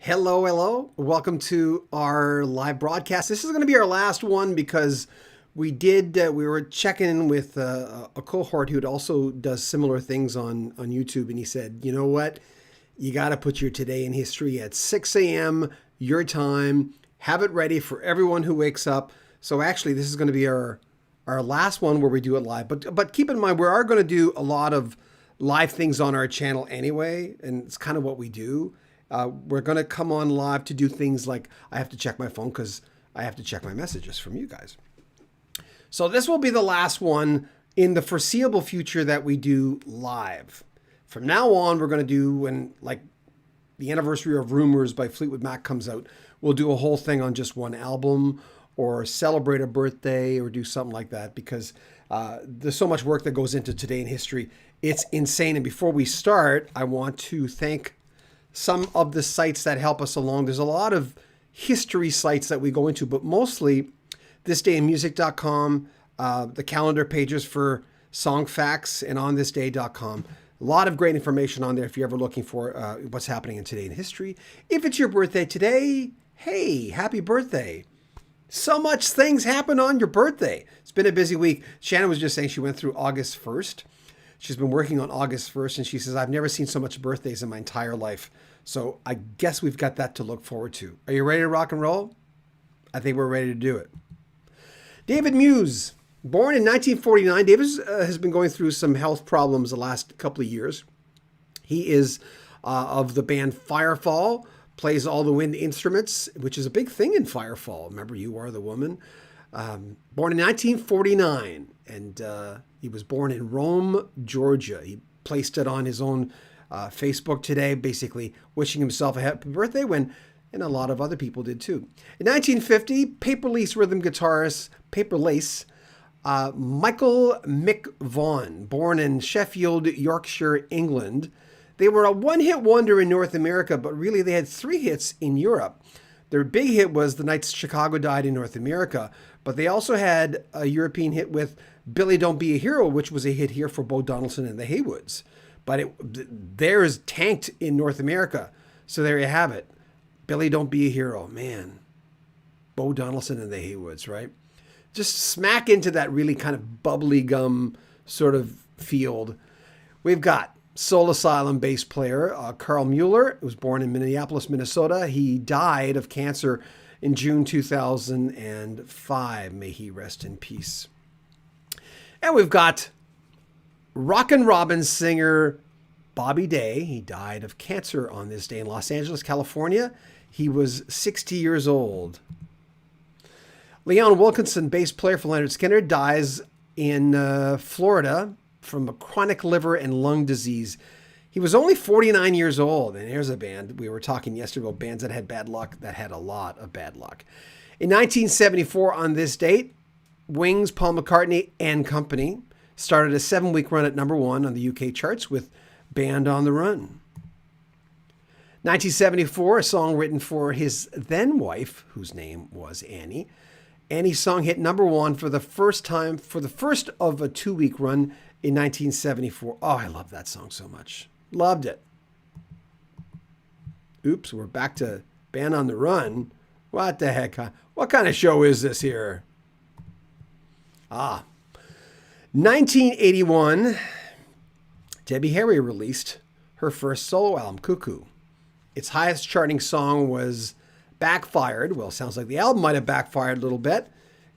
Hello, hello. Welcome to our live broadcast. This is going to be our last one because we were checking in with a cohort who also does similar things on YouTube, and he said, you know what? You got to put your Today in History at 6 a.m. your time. Have it ready for everyone who wakes up. So actually, this is going to be our last one where we do it live. But keep in mind, we are going to do a lot of live things on our channel anyway, and it's kind of what we do. We're going to come on live to do things like I have to check my phone because I have to check my messages from you guys. So this will be the last one in the foreseeable future that we do live. From now on, we're going to do when like the anniversary of Rumors by Fleetwood Mac comes out, we'll do a whole thing on just one album or celebrate a birthday or do something like that because there's so much work that goes into Today in History. It's insane. And before we start, I want to thank some of the sites that help us along. There's a lot of history sites that we go into, but mostly thisdayinmusic.com, the calendar pages for songfacts and onthisday.com. A lot of great information on there if you're ever looking for what's happening in Today in History. If it's your birthday today, hey, happy birthday. So much things happen on your birthday. It's been a busy week. Shannon was just saying she went through August 1st. She's been working on August 1st, and she says, I've never seen so much birthdays in my entire life. So I guess we've got that to look forward to. Are you ready to rock and roll? I think we're ready to do it. David Muse, born in 1949. David has been going through some health problems the last couple of years. He is of the band Firefall, plays all the wind instruments, which is a big thing in Firefall. Remember, You Are the Woman. Born in 1949, and he was born in Rome, Georgia. He placed it on his own Facebook today, basically wishing himself a happy birthday and a lot of other people did too. In 1950, Paper Lace rhythm guitarist, Michael Mick Vaughan, born in Sheffield, Yorkshire, England. They were a one-hit wonder in North America, but really they had 3 hits in Europe. Their big hit was The Night Chicago Died in North America, but they also had a European hit with Billy Don't Be a Hero, which was a hit here for Bo Donaldson and the Haywoods. But theirs tanked in North America. So there you have it. Billy Don't Be a Hero. Man, Bo Donaldson and the Haywoods, right? Just smack into that really kind of bubbly gum sort of field. We've got Soul Asylum bass player Carl Mueller, who was born in Minneapolis, Minnesota. He died of cancer in June 2005. May he rest in peace. And we've got Rockin' Robin singer Bobby Day. He died of cancer on this day in Los Angeles, California. He was 60 years old. Leon Wilkinson, bass player for Leonard Skynyrd, dies in Florida from a chronic liver and lung disease. He was only 49 years old. And here's a band. We were talking yesterday about bands that had bad luck, that had a lot of bad luck. In 1974, on this date, Wings, Paul McCartney and Company started a 7-week run at #1 on the UK charts with Band on the Run. 1974, a song written for his then wife, whose name was Annie. Annie's song hit #1 for the first time, for the first of a 2-week run in 1974. Oh, I love that song so much. Loved it. Oops, we're back to Band on the Run. What the heck? What kind of show is this here? 1981, Debbie Harry released her first solo album, Cuckoo. Its highest charting song was Backfired. Well, sounds like the album might have backfired a little bit.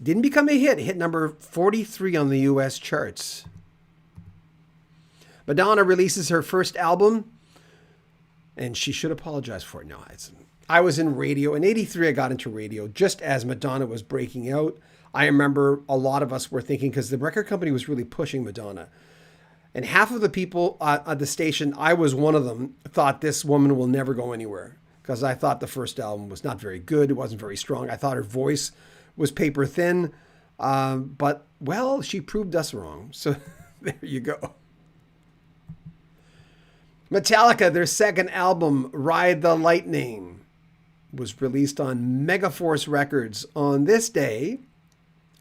Didn't become a hit. It hit number 43 on the US charts. Madonna releases her first album, and she should apologize for it. No, I was in radio. In 83, I got into radio just as Madonna was breaking out. I remember a lot of us were thinking, because the record company was really pushing Madonna. And half of the people at the station, I was one of them, thought this woman will never go anywhere. Because I thought the first album was not very good. It wasn't very strong. I thought her voice was paper thin. But, well, she proved us wrong. So there you go. Metallica, their second album, Ride the Lightning, was released on Megaforce Records on this day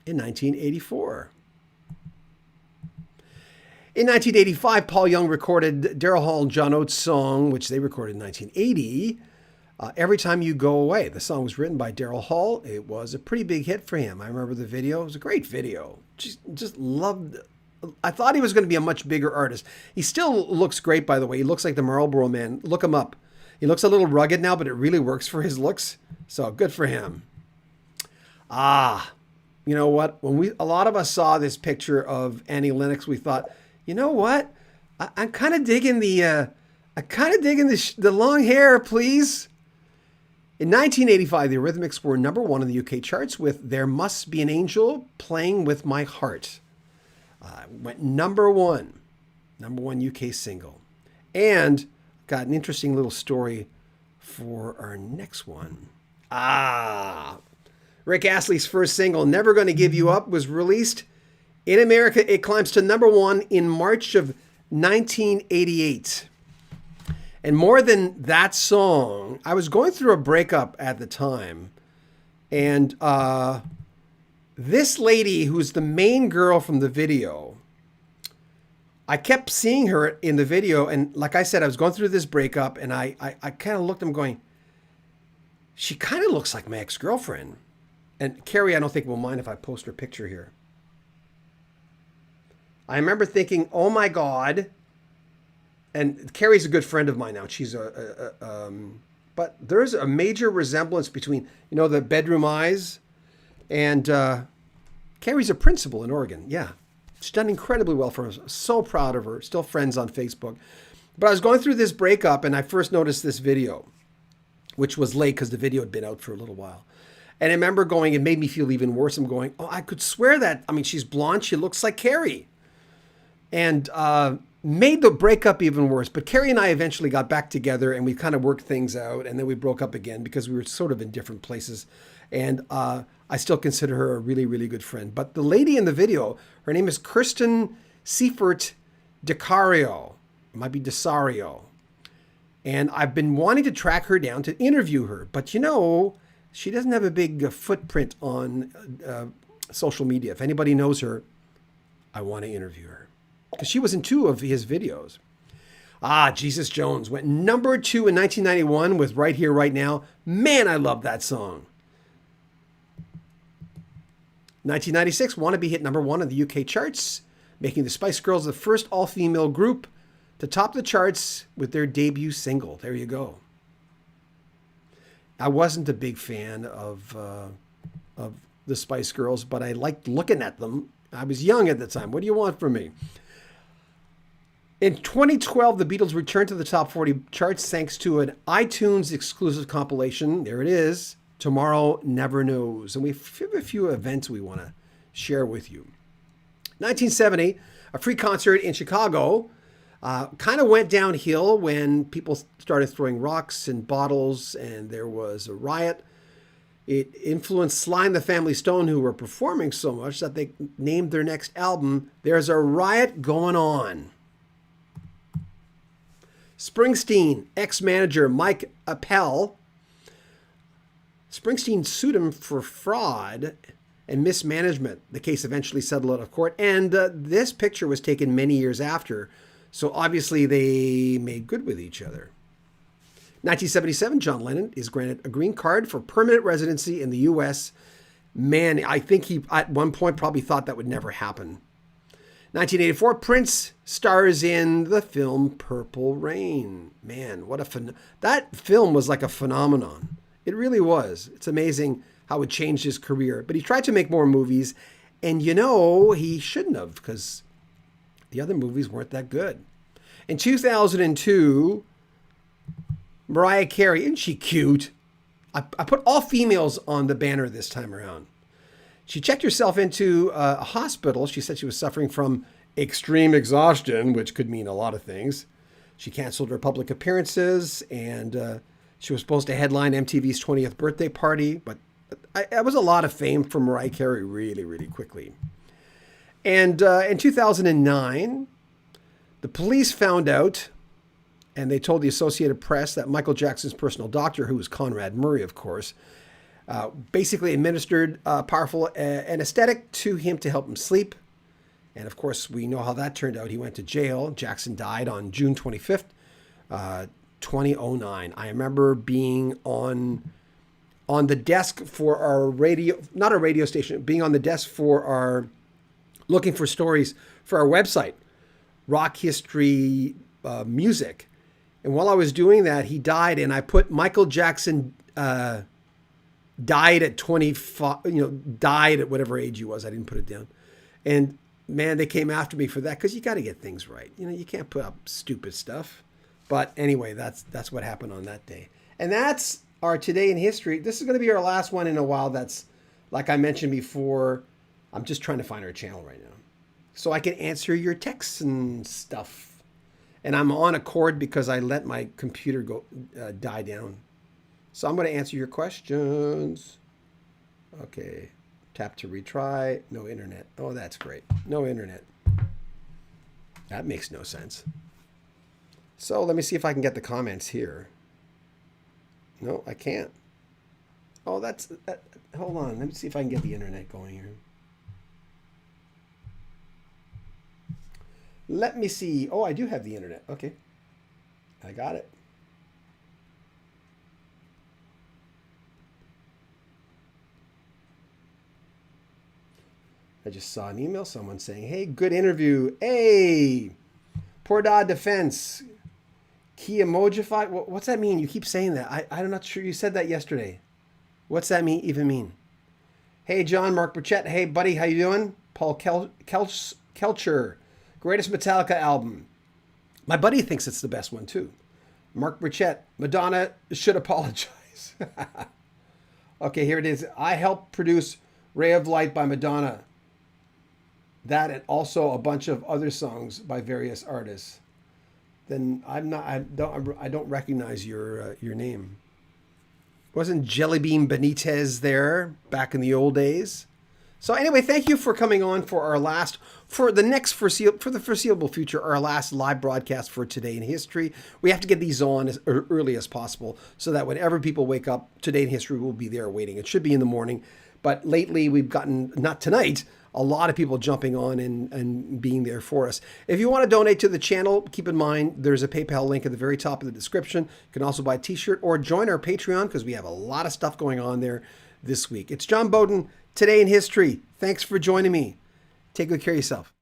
in 1984. In 1985, Paul Young recorded Daryl Hall and John Oates' song, which they recorded in 1980, Every Time You Go Away. The song was written by Daryl Hall. It was a pretty big hit for him. I remember the video. It was a great video. Just loved. I thought he was going to be a much bigger artist. He still looks great, by the way. He looks like the Marlboro Man. Look him up. He looks a little rugged now, but it really works for his looks. So good for him. You know what? When a lot of us saw this picture of Annie Lennox, we thought, you know what? I'm kind of digging the long hair, please. In 1985, the Eurythmics were #1 in the UK charts with There Must Be an Angel Playing With My Heart. Went #1 UK single. And got an interesting little story for our next one. Rick Astley's first single, Never Gonna Give You Up, was released. In America, it climbs to #1 in March of 1988. And more than that song, I was going through a breakup at the time. And this lady, who's the main girl from the video, I kept seeing her in the video. And like I said, I was going through this breakup, and I kind of looked at him going, she kind of looks like my ex-girlfriend. And Carrie, I don't think will mind if I post her picture here. I remember thinking, oh my God. And Carrie's a good friend of mine now. She's but there's a major resemblance between, the bedroom eyes, and Carrie's a principal in Oregon. Yeah, she's done incredibly well for us. So proud of her. Still friends on Facebook. But I was going through this breakup, and I first noticed this video, which was late because the video had been out for a little while. And I remember going, it made me feel even worse. I'm going, I could swear that. I mean, she's blonde. She looks like Carrie. And made the breakup even worse. But Carrie and I eventually got back together, and we kind of worked things out. And then we broke up again because we were sort of in different places. And I still consider her a really, really good friend. But the lady in the video, her name is Kirsten Seifert-Decarlo. It might be Desario. And I've been wanting to track her down to interview her. But she doesn't have a big footprint on social media. If anybody knows her, I want to interview her. Because she was in 2 of his videos. Jesus Jones went #2 in 1991 with Right Here, Right Now. Man, I love that song. 1996, Wanna Be hit #1 in the UK charts, making the Spice Girls the first all-female group to top the charts with their debut single. There you go. I wasn't a big fan of the Spice Girls, but I liked looking at them. I was young at the time. What do you want from me? In 2012, the Beatles returned to the top 40 charts thanks to an iTunes exclusive compilation. There it is. Tomorrow Never Knows. And we have a few events we want to share with you. 1970, a free concert in Chicago kind of went downhill when people started throwing rocks and bottles, and there was a riot. It influenced Sly and the Family Stone, who were performing so much that they named their next album, There's a Riot Going On. Springsteen, ex-manager Mike Appel. Springsteen sued him for fraud and mismanagement. The case eventually settled out of court, and this picture was taken many years after, so obviously they made good with each other. 1977, John Lennon is granted a green card for permanent residency in the U.S. Man, I think he at one point probably thought that would never happen. 1984, Prince stars in the film Purple Rain. Man, that film was like a phenomenon. It really was. It's amazing how it changed his career. But he tried to make more movies, and he shouldn't have, because the other movies weren't that good. In 2002, Mariah Carey, isn't she cute? I put all females on the banner this time around. She checked herself into a hospital. She said she was suffering from extreme exhaustion, which could mean a lot of things. She canceled her public appearances, and she was supposed to headline MTV's 20th birthday party, but that was a lot of fame for Mariah Carey really, really quickly. And in 2009, the police found out, and they told the Associated Press that Michael Jackson's personal doctor, who was Conrad Murray, of course, basically administered powerful anesthetic to him to help him sleep. And of course, we know how that turned out. He went to jail. Jackson died on June 25th, 2009. I remember being on the desk for our radio, not a radio station, being on the desk for our, looking for stories for our website, Rock History Music. And while I was doing that, he died, and I put Michael Jackson died at 25, died at whatever age he was. I didn't put it down. And man, they came after me for that, because you got to get things right. You can't put up stupid stuff. But anyway, that's what happened on that day. And that's our Today in History. This is going to be our last one in a while. That's, like I mentioned before, I'm just trying to find our channel right now so I can answer your texts and stuff. And I'm on a cord because I let my computer go die down. So I'm going to answer your questions. Okay. Tap to retry. No internet. Oh, that's great. No internet. That makes no sense. So let me see if I can get the comments here. No, I can't. Oh, hold on. Let me see if I can get the internet going here. Let me see. Oh, I do have the internet. Okay. I got it. I just saw an email, someone saying, hey, good interview. Hey, Poor Dad Defense. Key emojify. What's that mean? You keep saying that. I'm not sure. You said that yesterday. What's that even mean? Hey, John, Mark Burchett. Hey, buddy, how you doing? Paul Kelcher. Greatest Metallica album. My buddy thinks it's the best one, too. Mark Burchett. Madonna should apologize. Okay, here it is. I helped produce Ray of Light by Madonna. That and also a bunch of other songs by various artists. Then I don't recognize your name. Wasn't Jellybean Benitez there back in the old days? So anyway, thank you for coming on for the foreseeable future, our last live broadcast for Today in History. We have to get these on as early as possible so that whenever people wake up, Today in History will be there waiting. It should be in the morning, but lately we've gotten, not tonight, a lot of people jumping on and being there for us. If you want to donate to the channel, keep in mind there's a PayPal link at the very top of the description. You can also buy a t-shirt or join our Patreon because we have a lot of stuff going on there this week. It's John Beaudin, Today in History. Thanks for joining me. Take good care of yourself.